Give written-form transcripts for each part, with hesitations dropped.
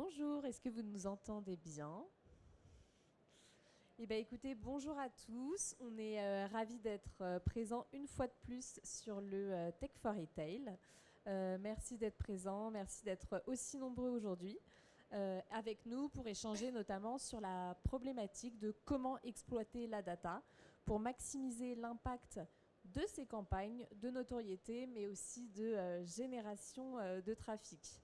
Bonjour, est-ce que vous nous entendez bien? Eh bien écoutez, bonjour à tous. On est ravis d'être présents une fois de plus sur le Tech for Retail. Merci d'être présents, merci d'être aussi nombreux aujourd'hui avec nous pour échanger notamment sur la problématique de comment exploiter la data pour maximiser l'impact de ces campagnes de notoriété, mais aussi de génération de trafic.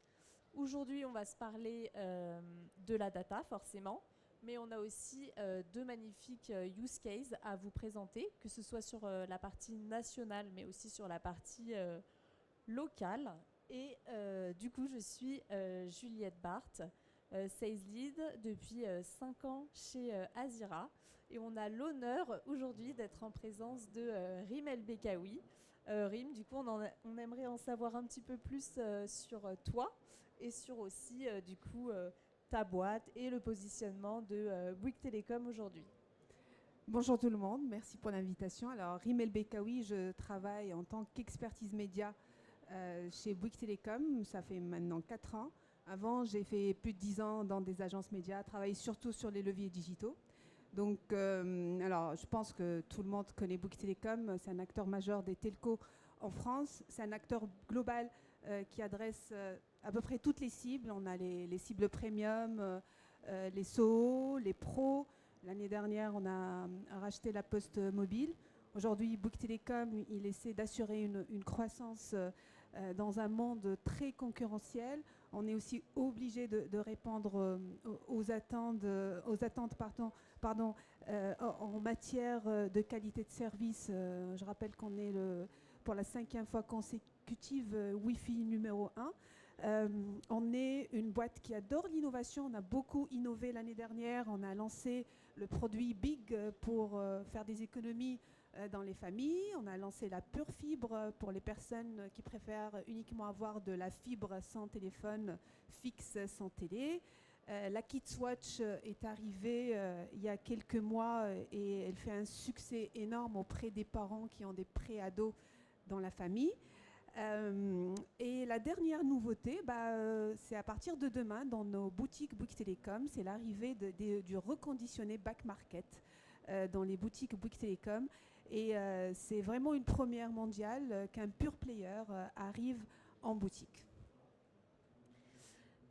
Aujourd'hui, on va se parler de la data, forcément, mais on a aussi deux magnifiques use cases à vous présenter, que ce soit sur la partie nationale, mais aussi sur la partie locale. Et du coup, je suis Juliette Barthes, Sales Lead depuis 5 ans chez Azira. Et on a l'honneur aujourd'hui d'être en présence de Rim El Bekaoui. Rim, du coup, on aimerait en savoir un petit peu plus sur toi et sur aussi, du coup, ta boîte et le positionnement de Bouygues Télécom aujourd'hui. Bonjour tout le monde, merci pour l'invitation. Alors, Rimel Bekaoui, je travaille en tant qu'expertise média chez Bouygues Télécom. Ça fait maintenant 4 ans. Avant, j'ai fait plus de 10 ans dans des agences médias, travaillé surtout sur les leviers digitaux. Donc, alors, je pense que tout le monde connaît Bouygues Télécom. C'est un acteur majeur des telcos en France. C'est un acteur global qui adresse à peu près toutes les cibles. On a les cibles premium, les SOHO, les pros. L'année dernière, on a racheté la Poste Mobile. Aujourd'hui, Bouygues Télécom, il essaie d'assurer une croissance dans un monde très concurrentiel. On est aussi obligé de répondre aux attentes en matière de qualité de service. Je rappelle qu'on est pour la 5e fois consécutive Wi-Fi numéro 1. On est une boîte qui adore l'innovation. On a beaucoup innové l'année dernière. On a lancé le produit Big pour faire des économies dans les familles. On a lancé la pure fibre pour les personnes qui préfèrent uniquement avoir de la fibre sans téléphone fixe, sans télé. La Kids Watch est arrivée il y a quelques mois et elle fait un succès énorme auprès des parents qui ont des pré-ados dans la famille. Et la dernière nouveauté, c'est à partir de demain dans nos boutiques Bouygues Télécom, c'est l'arrivée du reconditionné back market dans les boutiques Bouygues Télécom. Et c'est vraiment une première mondiale qu'un pure player arrive en boutique.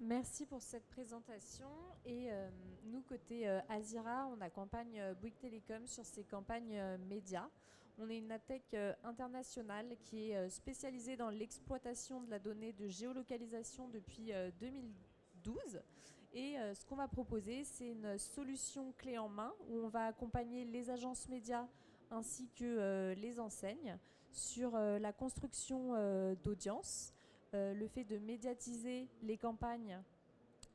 Merci pour cette présentation. Et nous, côté Azira, on accompagne Bouygues Télécom sur ses campagnes médias. On est une AdTech internationale qui est spécialisée dans l'exploitation de la donnée de géolocalisation depuis 2012. Et ce qu'on va proposer, c'est une solution clé en main où on va accompagner les agences médias ainsi que les enseignes sur la construction d'audience, le fait de médiatiser les campagnes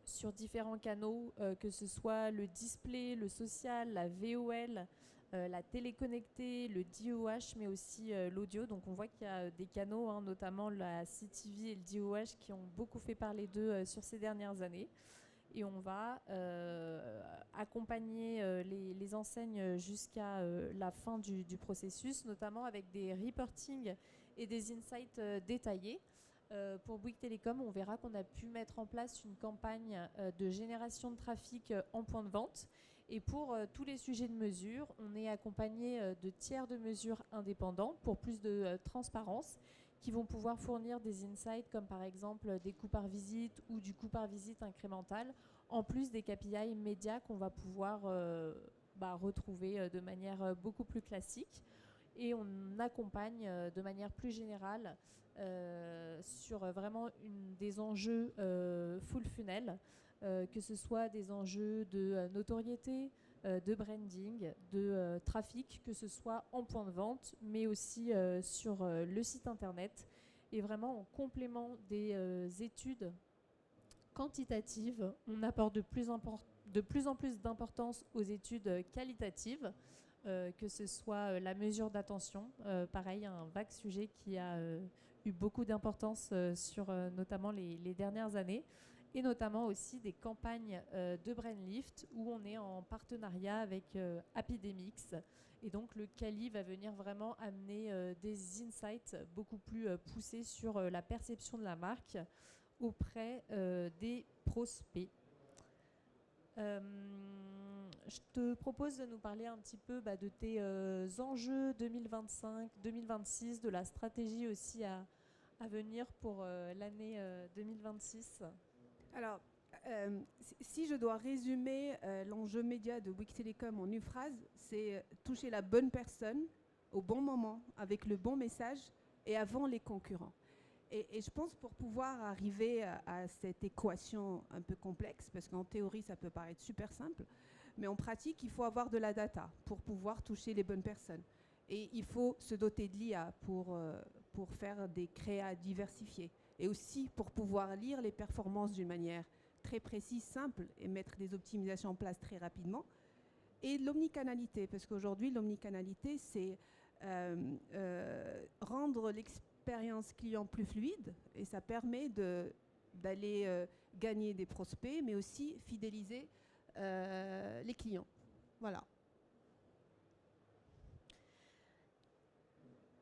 sur différents canaux, que ce soit le display, le social, la VOL, la télé connectée, le DOH, mais aussi l'audio. Donc on voit qu'il y a des canaux, hein, notamment la CTV et le DOH, qui ont beaucoup fait parler d'eux sur ces dernières années. Et on va accompagner les enseignes jusqu'à la fin du processus, notamment avec des reportings et des insights détaillés. Pour Bouygues Télécom, on verra qu'on a pu mettre en place une campagne de génération de trafic en point de vente. Et pour tous les sujets de mesure, on est accompagné de tiers de mesure indépendants pour plus de transparence, qui vont pouvoir fournir des insights comme par exemple des coûts par visite ou du coût par visite incrémental, en plus des KPI médias qu'on va pouvoir retrouver de manière beaucoup plus classique. Et on accompagne de manière plus générale sur vraiment des enjeux full funnel, que ce soit des enjeux de notoriété, de branding, de trafic, que ce soit en point de vente, mais aussi sur le site internet. Et vraiment en complément des études quantitatives, on apporte de plus en plus d'importance aux études qualitatives, que ce soit la mesure d'attention, pareil, un vague sujet qui a eu beaucoup d'importance sur notamment les dernières années, et notamment aussi des campagnes de Brainlift où on est en partenariat avec Apidemix. Et donc le Quali va venir vraiment amener des insights beaucoup plus poussés sur la perception de la marque auprès des prospects. Je te propose de nous parler un petit peu de tes enjeux 2025-2026, de la stratégie aussi à venir pour l'année 2026. Alors, si je dois résumer l'enjeu média de Bouygues Telecom en une phrase, c'est toucher la bonne personne au bon moment, avec le bon message et avant les concurrents. Et je pense pour pouvoir arriver à cette équation un peu complexe, parce qu'en théorie ça peut paraître super simple, mais en pratique il faut avoir de la data pour pouvoir toucher les bonnes personnes. Et il faut se doter de l'IA pour faire des créas diversifiés. Et aussi pour pouvoir lire les performances d'une manière très précise, simple, et mettre des optimisations en place très rapidement. Et l'omnicanalité, parce qu'aujourd'hui l'omnicanalité c'est rendre l'expérience client plus fluide, et ça permet d'aller gagner des prospects, mais aussi fidéliser les clients. Voilà.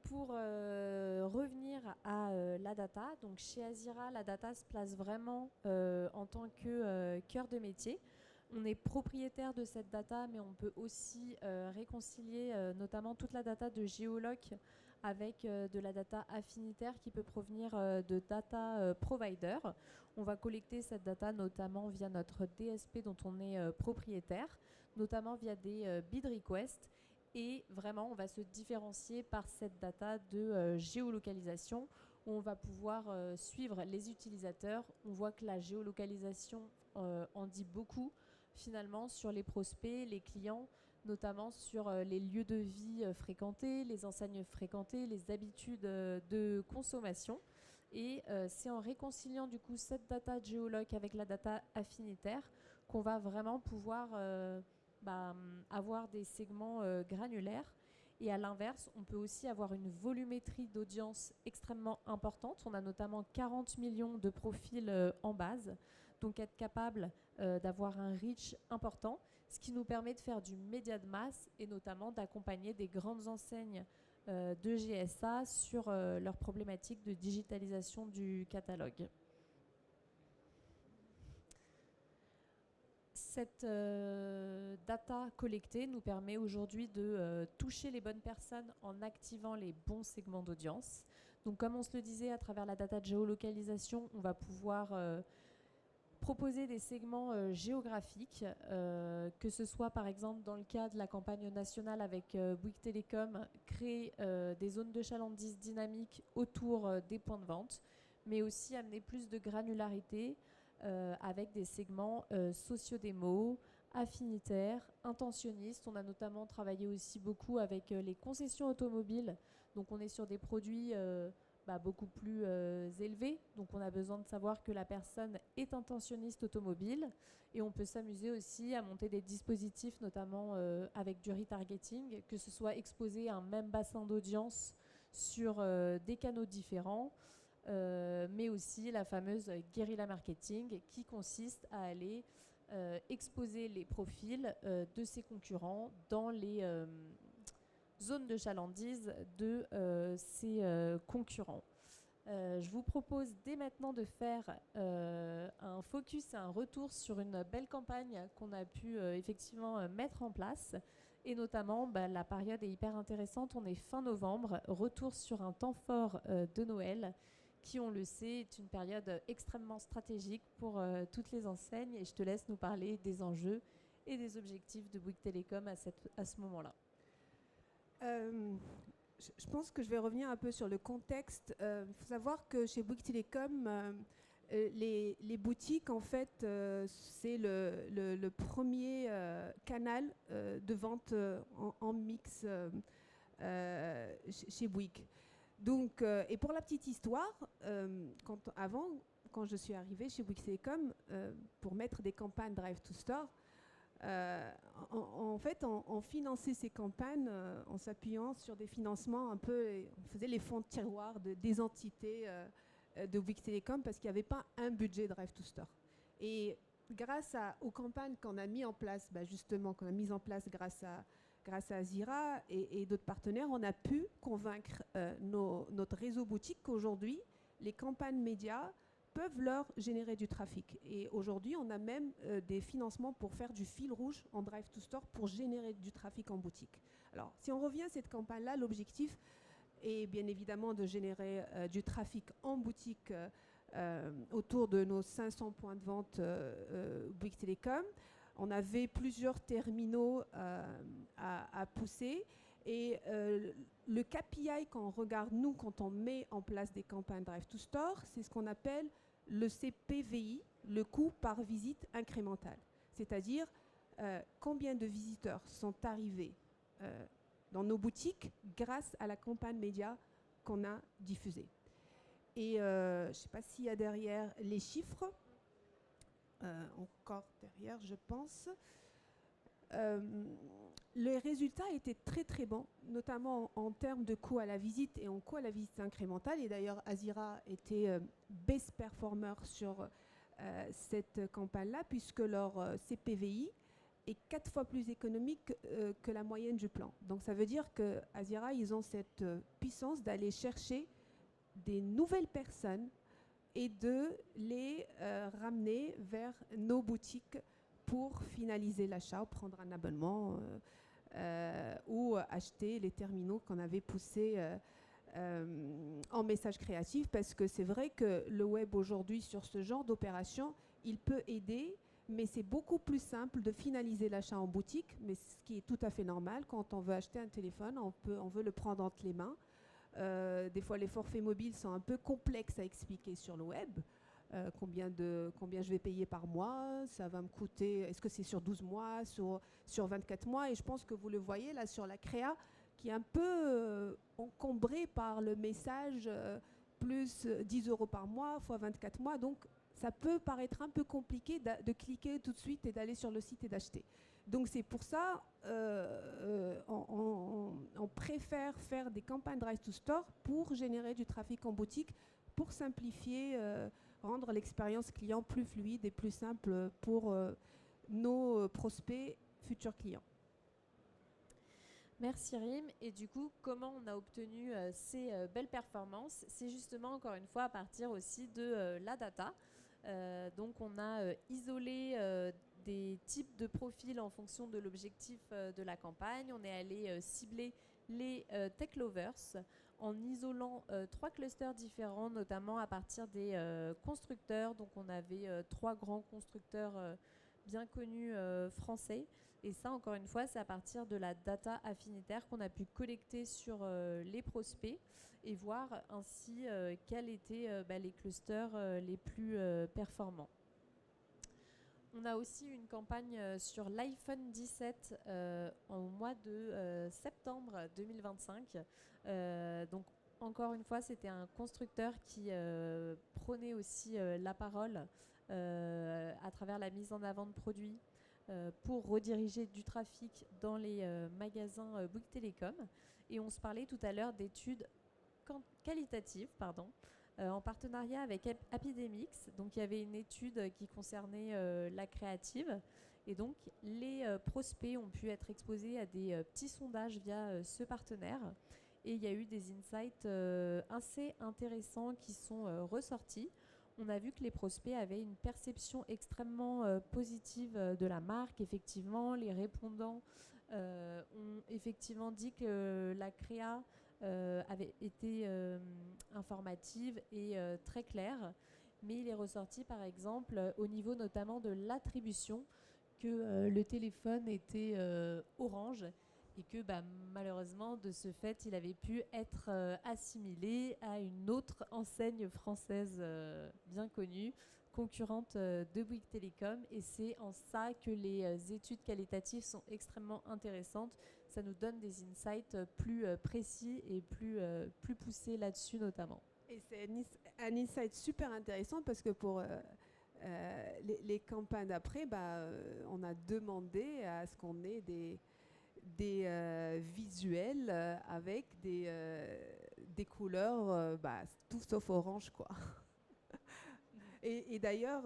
Pour revenir à la data, donc chez Azira, la data se place vraiment en tant que cœur de métier. On est propriétaire de cette data, mais on peut aussi réconcilier notamment toute la data de géoloc avec de la data affinitaire qui peut provenir de data provider. On va collecter cette data notamment via notre DSP dont on est propriétaire, notamment via des bid requests. Et vraiment, on va se différencier par cette data de géolocalisation où on va pouvoir suivre les utilisateurs. On voit que la géolocalisation en dit beaucoup finalement sur les prospects, les clients, notamment sur les lieux de vie fréquentés, les enseignes fréquentées, les habitudes de consommation. Et c'est en réconciliant du coup cette data de géoloc avec la data affinitaire qu'on va vraiment pouvoir avoir des segments granulaires. Et à l'inverse, on peut aussi avoir une volumétrie d'audience extrêmement importante. On a notamment 40 millions de profils en base, donc être capable d'avoir un reach important, ce qui nous permet de faire du média de masse et notamment d'accompagner des grandes enseignes de GSA sur leurs problématiques de digitalisation du catalogue. Cette data collectée nous permet aujourd'hui de toucher les bonnes personnes en activant les bons segments d'audience. Donc comme on se le disait, à travers la data de géolocalisation, on va pouvoir proposer des segments géographiques, que ce soit par exemple dans le cas de la campagne nationale avec Bouygues Telecom, créer des zones de chalandise dynamiques autour des points de vente, mais aussi amener plus de granularité avec des segments socio-démo, affinitaires, intentionnistes. On a notamment travaillé aussi beaucoup avec les concessions automobiles, donc on est sur des produits beaucoup plus élevés, donc on a besoin de savoir que la personne est intentionniste automobile, et on peut s'amuser aussi à monter des dispositifs notamment avec du retargeting, que ce soit exposé à un même bassin d'audience sur des canaux différents, mais aussi la fameuse guérilla marketing qui consiste à aller exposer les profils de ses concurrents dans les zones de chalandise de ses concurrents. Je vous propose dès maintenant de faire un focus et un retour sur une belle campagne qu'on a pu effectivement mettre en place. Et notamment, la période est hyper intéressante. On est fin novembre, retour sur un temps fort de Noël, qui, on le sait, est une période extrêmement stratégique pour toutes les enseignes. Et je te laisse nous parler des enjeux et des objectifs de Bouygues Telecom à ce moment-là. Je pense que je vais revenir un peu sur le contexte. Il faut savoir que chez Bouygues Telecom, les boutiques, en fait, c'est le premier canal de vente en mix chez Bouygues. Donc, et pour la petite histoire, quand je suis arrivée chez Bouygues Telecom, pour mettre des campagnes Drive to Store, en fait, on finançait ces campagnes en s'appuyant sur des financements un peu, on faisait les fonds de tiroir des entités de Bouygues Telecom parce qu'il n'y avait pas un budget Drive to Store. Et grâce aux campagnes qu'on a mis en place, justement, qu'on a mises en place grâce à Azira et d'autres partenaires, on a pu convaincre notre réseau boutique qu'aujourd'hui, les campagnes médias peuvent leur générer du trafic. Et aujourd'hui, on a même des financements pour faire du fil rouge en Drive to Store pour générer du trafic en boutique. Alors, si on revient à cette campagne-là, l'objectif est bien évidemment de générer du trafic en boutique autour de nos 500 points de vente Bouygues Telecom. On avait plusieurs terminaux à pousser. Et le KPI qu'on regarde, nous, quand on met en place des campagnes Drive to Store, c'est ce qu'on appelle le CPVI, le coût par visite incrémental. C'est-à-dire combien de visiteurs sont arrivés dans nos boutiques grâce à la campagne média qu'on a diffusée. Et je ne sais pas s'il y a derrière les chiffres. Encore derrière, je pense. Les résultats étaient très très bons, notamment en termes de coût à la visite et en coût à la visite incrémentale. Et d'ailleurs, Azira était best performer sur cette campagne-là, puisque leur CPVI est 4 fois plus économique que la moyenne du plan. Donc ça veut dire que Azira, ils ont cette puissance d'aller chercher des nouvelles personnes et de les ramener vers nos boutiques pour finaliser l'achat ou prendre un abonnement ou acheter les terminaux qu'on avait poussés en message créatif, parce que c'est vrai que le web aujourd'hui sur ce genre d'opération, il peut aider, mais c'est beaucoup plus simple de finaliser l'achat en boutique, mais ce qui est tout à fait normal. Quand on veut acheter un téléphone, on veut le prendre entre les mains. Des fois, les forfaits mobiles sont un peu complexes à expliquer sur le web. Combien je vais payer par mois, ça va me coûter, est-ce que c'est sur 12 mois, sur 24 mois, et je pense que vous le voyez là sur la créa, qui est un peu encombrée par le message plus 10 € par mois fois 24 mois, donc ça peut paraître un peu compliqué de cliquer tout de suite et d'aller sur le site et d'acheter. Donc c'est pour ça on préfère faire des campagnes Drive to Store pour générer du trafic en boutique, pour simplifier, rendre l'expérience client plus fluide et plus simple pour nos prospects, futurs clients. Merci Rim. Et du coup, comment on a obtenu ces belles performances? C'est justement, encore une fois, à partir aussi de la data. Donc on a isolé des types de profils en fonction de l'objectif de la campagne. On est allé cibler les tech lovers en isolant 3 clusters différents, notamment à partir des constructeurs. Donc on avait 3 grands constructeurs bien connus français. Et ça, encore une fois, c'est à partir de la data affinitaire qu'on a pu collecter sur les prospects et voir ainsi quels étaient les clusters les plus performants. On a aussi une campagne sur l'iPhone 17 au mois de septembre 2025. Donc, encore une fois, c'était un constructeur qui prônait aussi la parole à travers la mise en avant de produits pour rediriger du trafic dans les magasins Bouygues Telecom. Et on se parlait tout à l'heure d'études qualitatives, en partenariat avec Epidemics. Donc il y avait une étude qui concernait la créative. Et donc les prospects ont pu être exposés à des petits sondages via ce partenaire. Et il y a eu des insights assez intéressants qui sont ressortis. On a vu que les prospects avaient une perception extrêmement positive de la marque. Effectivement, les répondants ont effectivement dit que la créa avait été informative et très claire. Mais il est ressorti, par exemple, au niveau notamment de l'attribution, que le téléphone était orange et que malheureusement, de ce fait, il avait pu être assimilé à une autre enseigne française bien connue, concurrente de Bouygues Telecom. Et c'est en ça que les études qualitatives sont extrêmement intéressantes. Ça nous donne des insights plus précis et plus poussés là-dessus notamment. Et c'est un insight super intéressant parce que pour les campagnes d'après, on a demandé à ce qu'on ait des visuels avec des couleurs tout sauf orange, quoi. Et d'ailleurs,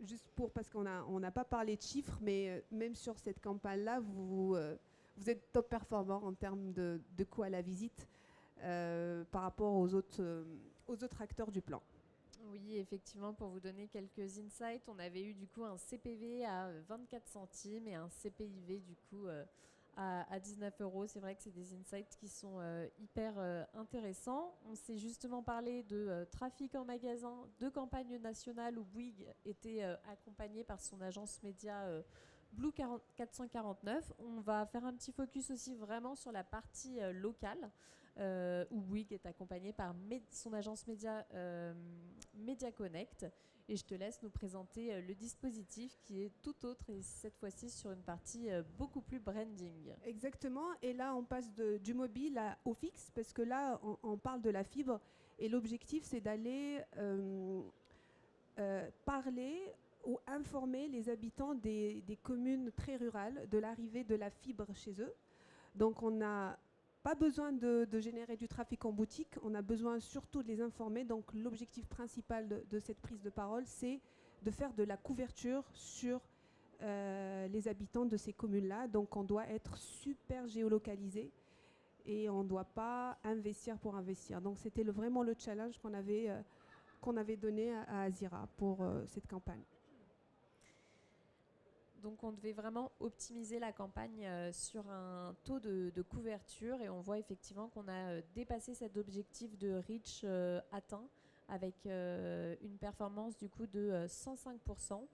juste parce qu'on n'a pas parlé de chiffres, mais même sur cette campagne-là, vous êtes top performant en termes de coût à la visite par rapport aux autres acteurs du plan. Oui, effectivement, pour vous donner quelques insights, on avait eu du coup un CPV à 24 centimes et un CPIV du coup à 19 euros. C'est vrai que c'est des insights qui sont hyper intéressants. On s'est justement parlé de trafic en magasin, de campagne nationale où Bouygues était accompagné par son agence média Blue 449. On va faire un petit focus aussi vraiment sur la partie locale. Où Bouygues est accompagné par son agence média Media Connect. Et je te laisse nous présenter le dispositif qui est tout autre et cette fois-ci sur une partie beaucoup plus branding. Exactement. Et là, on passe du mobile au fixe parce que là, on parle de la fibre. Et l'objectif, c'est d'aller parler ou informer les habitants des communes très rurales de l'arrivée de la fibre chez eux. Donc, on n'a pas besoin de générer du trafic en boutique, on a besoin surtout de les informer. Donc l'objectif principal de cette prise de parole, c'est de faire de la couverture sur les habitants de ces communes-là. Donc on doit être super géolocalisé et on ne doit pas investir pour investir. Donc c'était vraiment le challenge qu'on avait donné à Azira pour cette campagne. Donc on devait vraiment optimiser la campagne sur un taux de couverture et on voit effectivement qu'on a dépassé cet objectif de reach atteint avec une performance du coup de 105%.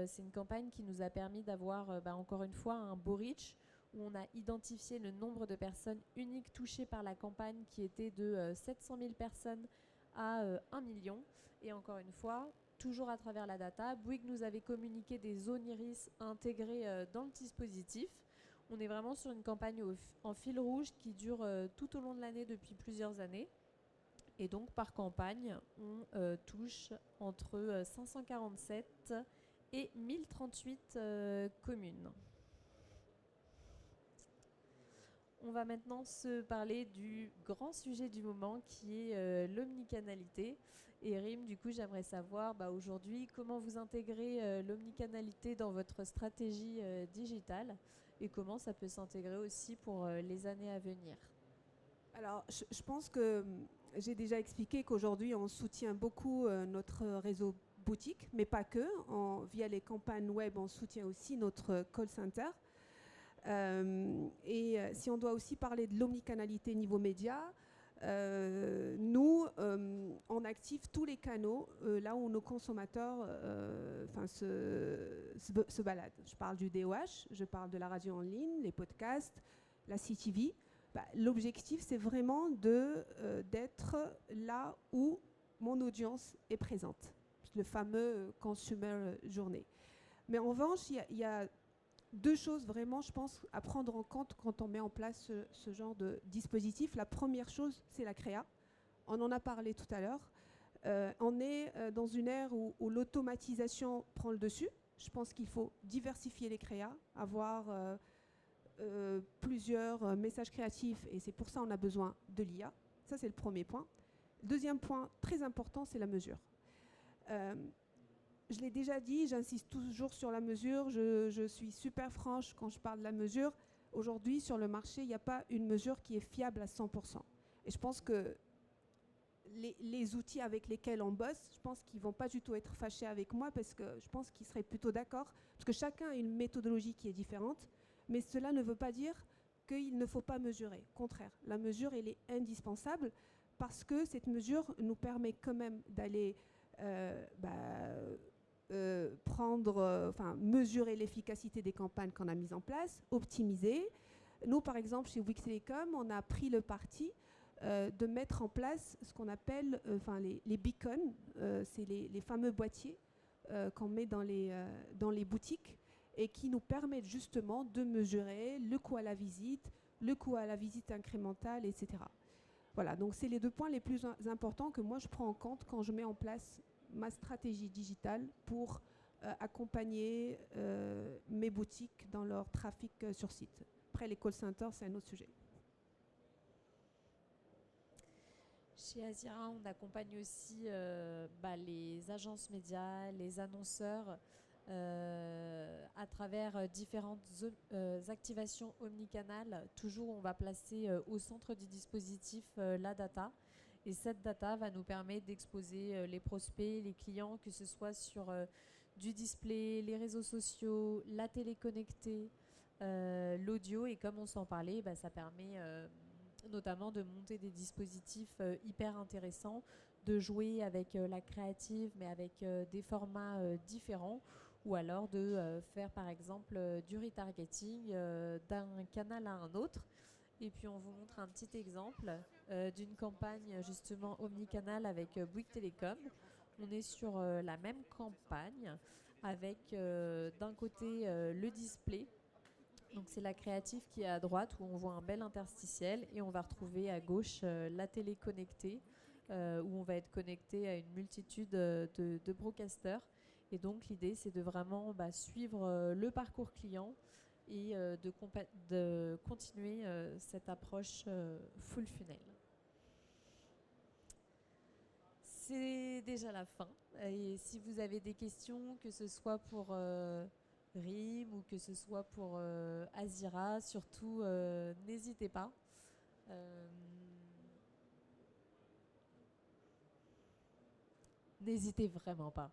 C'est une campagne qui nous a permis d'avoir encore une fois un beau reach où on a identifié le nombre de personnes uniques touchées par la campagne qui était de 700 000 personnes à 1 million. Et encore une fois, toujours à travers la data, Bouygues nous avait communiqué des zones iris intégrées dans le dispositif. On est vraiment sur une campagne en fil rouge qui dure tout au long de l'année depuis plusieurs années. Et donc par campagne, on touche entre 547 et 1038 communes. On va maintenant se parler du grand sujet du moment qui est l'omnicanalité. Et Rim, du coup, j'aimerais savoir aujourd'hui comment vous intégrez l'omnicanalité dans votre stratégie digitale et comment ça peut s'intégrer aussi pour les années à venir. Alors, je pense que j'ai déjà expliqué qu'aujourd'hui, on soutient beaucoup notre réseau boutique, mais pas que. Via les campagnes web, on soutient aussi notre call center. Si on doit aussi parler de l'omnicanalité niveau média, nous, on active tous les canaux là où nos consommateurs se baladent. Je parle du DOH, je parle de la radio en ligne, les podcasts, la CTV. L'objectif, c'est vraiment d'être là où mon audience est présente, le fameux consumer journey. Mais en revanche, il y a deux choses vraiment, je pense, à prendre en compte quand on met en place ce genre de dispositif. La première chose, c'est la créa. On en a parlé tout à l'heure. On est dans une ère où l'automatisation prend le dessus. Je pense qu'il faut diversifier les créas, avoir plusieurs messages créatifs, et c'est pour ça qu'on a besoin de l'IA. Ça, c'est le premier point. Deuxième point très important, c'est la mesure. Je l'ai déjà dit, j'insiste toujours sur la mesure. Je suis super franche quand je parle de la mesure. Aujourd'hui, sur le marché, il n'y a pas une mesure qui est fiable à 100%. Et je pense que les outils avec lesquels on bosse, je pense qu'ils ne vont pas du tout être fâchés avec moi parce que je pense qu'ils seraient plutôt d'accord. Parce que chacun a une méthodologie qui est différente. Mais cela ne veut pas dire qu'il ne faut pas mesurer. Au contraire, la mesure, elle est indispensable parce que cette mesure nous permet quand même d'aller mesurer l'efficacité des campagnes qu'on a mises en place, optimiser. Nous, par exemple, chez Bouygues Telecom, on a pris le parti de mettre en place ce qu'on appelle les beacons, c'est les fameux boîtiers qu'on met dans les boutiques et qui nous permettent justement de mesurer le coût à la visite incrémentale, etc. Voilà, donc c'est les deux points les plus importants que moi je prends en compte quand je mets en place ma stratégie digitale pour accompagner mes boutiques dans leur trafic sur site. Après, les call centers, c'est un autre sujet. Chez Azira, on accompagne aussi les agences médias, les annonceurs à travers différentes activations omnicanales. Toujours, on va placer au centre du dispositif la data. Et cette data va nous permettre d'exposer les prospects, les clients, que ce soit sur du display, les réseaux sociaux, la télé connectée, l'audio. Et comme on s'en parlait, ça permet notamment de monter des dispositifs hyper intéressants, de jouer avec la créative, mais avec des formats différents, ou alors de faire par exemple du retargeting d'un canal à un autre. Et puis on vous montre un petit exemple d'une campagne justement omnicanal avec Bouygues Télécom. On est sur la même campagne avec d'un côté le display. Donc c'est la créative qui est à droite où on voit un bel interstitiel, et on va retrouver à gauche la télé connectée où on va être connecté à une multitude de broadcasters. Et donc l'idée c'est de vraiment suivre le parcours client et de continuer cette approche full funnel. C'est déjà la fin. Et si vous avez des questions, que ce soit pour RIM ou que ce soit pour Azira, surtout n'hésitez pas. N'hésitez vraiment pas.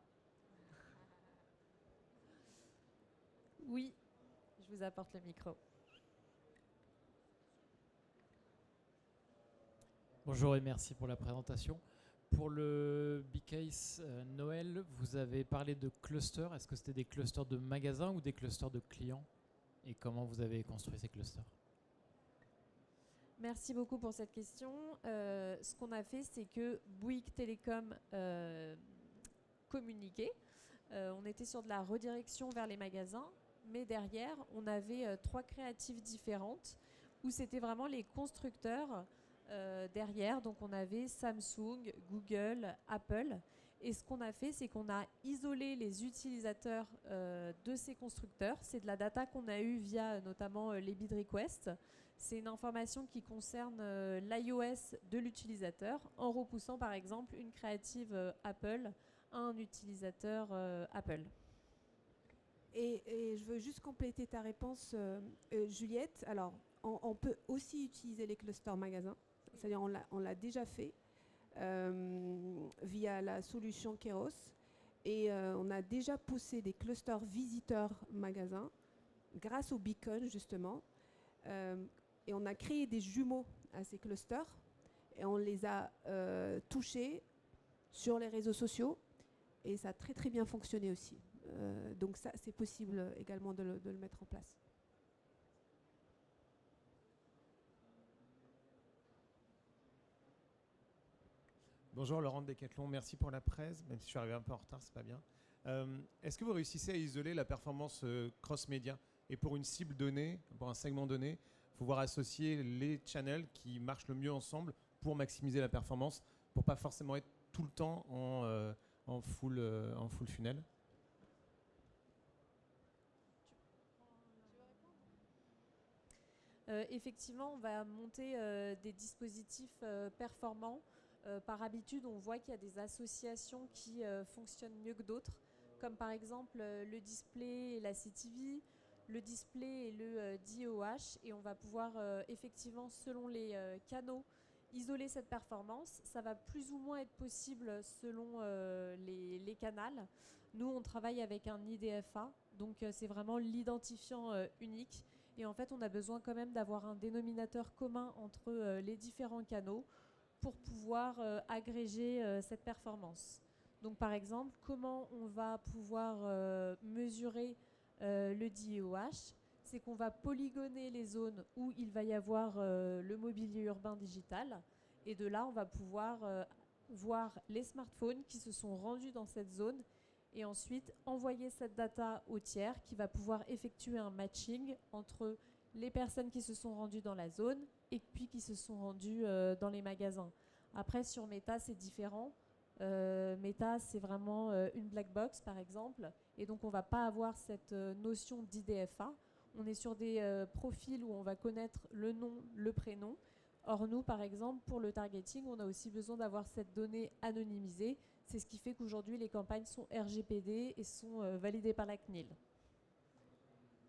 Oui, je vous apporte le micro. Bonjour et merci pour la présentation. Pour le B-Case Noël, vous avez parlé de clusters. Est-ce que c'était des clusters de magasins ou des clusters de clients? Et comment vous avez construit ces clusters? Merci beaucoup pour cette question. Ce qu'on a fait, c'est que Bouygues Télécom communiquait. On était sur de la redirection vers les magasins, mais derrière, on avait 3 créatives différentes où c'était vraiment les constructeurs derrière. Donc on avait Samsung, Google, Apple. Et ce qu'on a fait, c'est qu'on a isolé les utilisateurs de ces constructeurs. C'est de la data qu'on a eue via notamment les bid requests. C'est une information qui concerne l'iOS de l'utilisateur, en repoussant par exemple une créative Apple à un utilisateur Apple. Et je veux juste compléter ta réponse, Juliette. Alors, on peut aussi utiliser les clusters magasins. C'est-à-dire on l'a déjà fait via la solution Keros. Et on a déjà poussé des clusters visiteurs magasins grâce au beacon, justement. Et on a créé des jumeaux à ces clusters. Et on les a touchés sur les réseaux sociaux. Et ça a très très bien fonctionné aussi. Donc ça, c'est possible également de le mettre en place. Bonjour Laurent de Decathlon, merci pour la presse, même si je suis arrivé un peu en retard, c'est pas bien. Est-ce que vous réussissez à isoler la performance cross-média? Et pour une cible donnée, pour un segment donné, pouvoir associer les channels qui marchent le mieux ensemble pour maximiser la performance, pour pas forcément être tout le temps en full funnel? Effectivement, on va monter des dispositifs performants. Par habitude, on voit qu'il y a des associations qui fonctionnent mieux que d'autres, comme par exemple le display et la CTV, le display et le DOH, et on va pouvoir effectivement, selon les canaux, isoler cette performance. Ça va plus ou moins être possible selon les canaux. Nous, on travaille avec un IDFA, donc c'est vraiment l'identifiant unique. Et en fait, on a besoin quand même d'avoir un dénominateur commun entre les différents canaux pour pouvoir agréger cette performance. Donc par exemple, comment on va pouvoir mesurer le DOH? C'est qu'on va polygoner les zones où il va y avoir le mobilier urbain digital. Et de là, on va pouvoir voir les smartphones qui se sont rendus dans cette zone et ensuite envoyer cette data au tiers qui va pouvoir effectuer un matching entre les personnes qui se sont rendues dans la zone et puis qui se sont rendues dans les magasins. Après, sur Meta, c'est différent. Meta, c'est vraiment une black box, par exemple. Et donc, on ne va pas avoir cette notion d'IDFA. On est sur des profils où on va connaître le nom, le prénom. Or, nous, par exemple, pour le targeting, on a aussi besoin d'avoir cette donnée anonymisée. C'est ce qui fait qu'aujourd'hui, les campagnes sont RGPD et sont validées par la CNIL.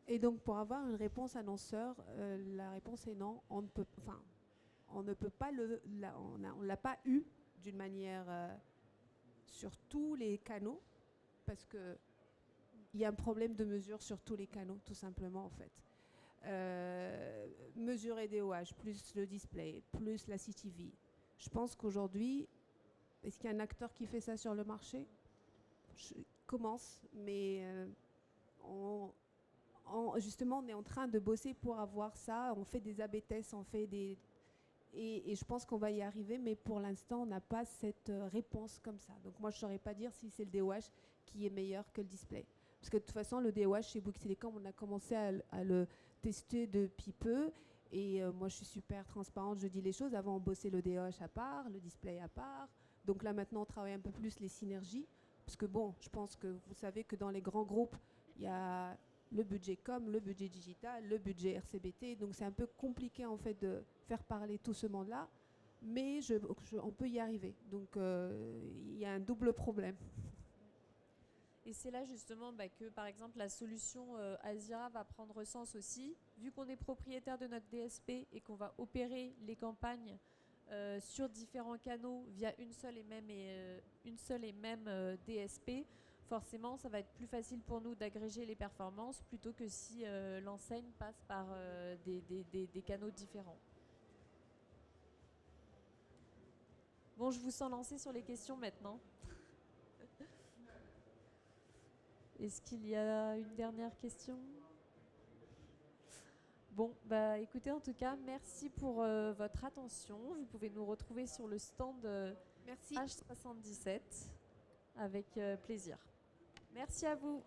Et donc, pour avoir une réponse annonceur, la réponse est non. On on ne peut pas on l'a pas eu d'une manière sur tous les canaux, parce que il y a un problème de mesure sur tous les canaux, tout simplement, en fait. Mesurer DOH, plus le display, plus la CTV. Je pense qu'aujourd'hui, est-ce qu'il y a un acteur qui fait ça sur le marché? Commence, mais justement, on est en train de bosser pour avoir ça. On fait des AB tests, on fait des... Et je pense qu'on va y arriver, mais pour l'instant, on n'a pas cette réponse comme ça. Donc moi, je ne saurais pas dire si c'est le DOH qui est meilleur que le display. Parce que de toute façon, le DOH chez Bouygues Telecom, on a commencé à le tester depuis peu. Et moi, je suis super transparente, je dis les choses. Avant, on bossait le DOH à part, le display à part. Donc là, maintenant, on travaille un peu plus les synergies. Parce que bon, je pense que vous savez que dans les grands groupes, il y a le budget com, le budget digital, le budget RCBT. Donc c'est un peu compliqué en fait de faire parler tout ce monde-là. Mais on peut y arriver. Donc il y a un double problème. Et c'est là justement que par exemple la solution Azira va prendre sens aussi, vu qu'on est propriétaire de notre DSP et qu'on va opérer les campagnes sur différents canaux via une seule et même DSP. Forcément, ça va être plus facile pour nous d'agréger les performances plutôt que si l'enseigne passe par des canaux différents. Bon, je vous sens lancé sur les questions maintenant. Est-ce qu'il y a une dernière question? Bon, écoutez, en tout cas, merci pour votre attention. Vous pouvez nous retrouver sur le stand Merci. H77 avec plaisir. Merci à vous.